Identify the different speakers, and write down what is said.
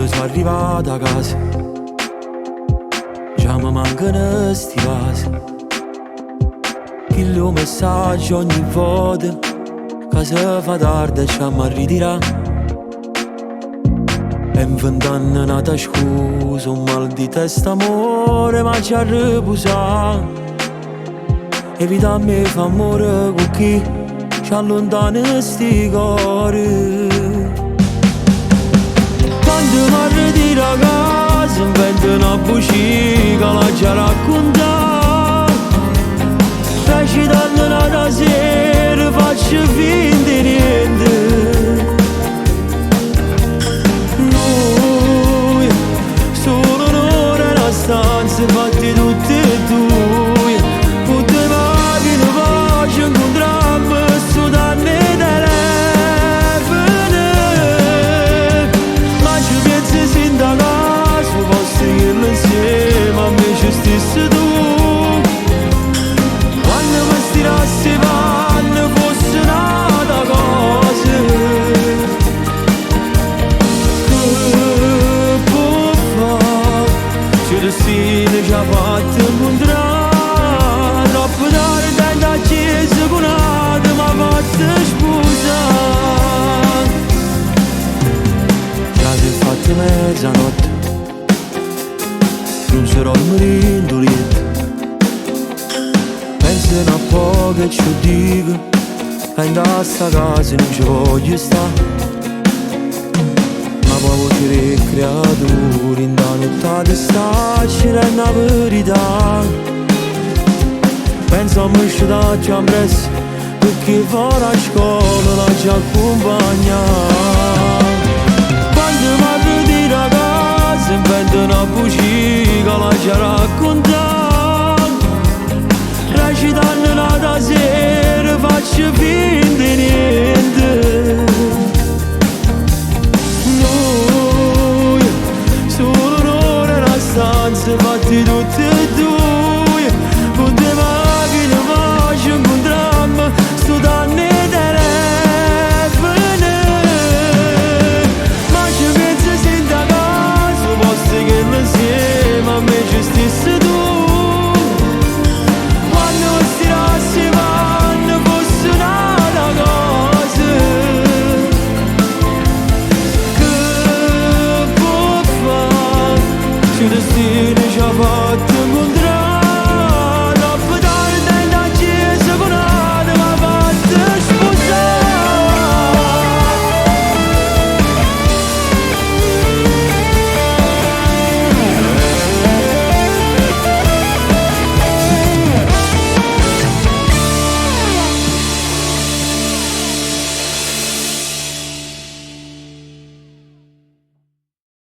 Speaker 1: quando sono arrivato a casa già mi mancano sti vasi. Chillo messaggio ogni volta che si fa tardi e ci mi ritirà. E in 20 anni nata scusa, un mal di testa amore ma ci ha riposato. E vita a me fa amore con chi ci allontana sti cuori. Quando mi ritiro a casa invento una buccia la già raccontata. Recitando una sera faccio finta di niente. Noi solo un'ora nella stanza fatti tutte e due. Poteva che ne faccio incontrarmi su da me telefono. Ma ci pensi sin da caso posso dirlo insieme a me ci stessi tu. Quando mi stirassi i panni fosse nata cosa che può fare. Se il destino ci ha fatto incontrare troppo tardi dentro la chiesa con un'altra mi ha fatto sposare. Già si è fatta mezzanotte non sarò il marito lieto. Penso un po' che ci dico e in sta casa non ci voglio stare. Ma poi voce dei creatori in da notte sta ci rende la verità. Penso a me da già presso perché fuori a scuola la già accompagna. Quando mi ritiro a casa invento una buccia la già raccontata. Recitando una sera faccio finta di niente.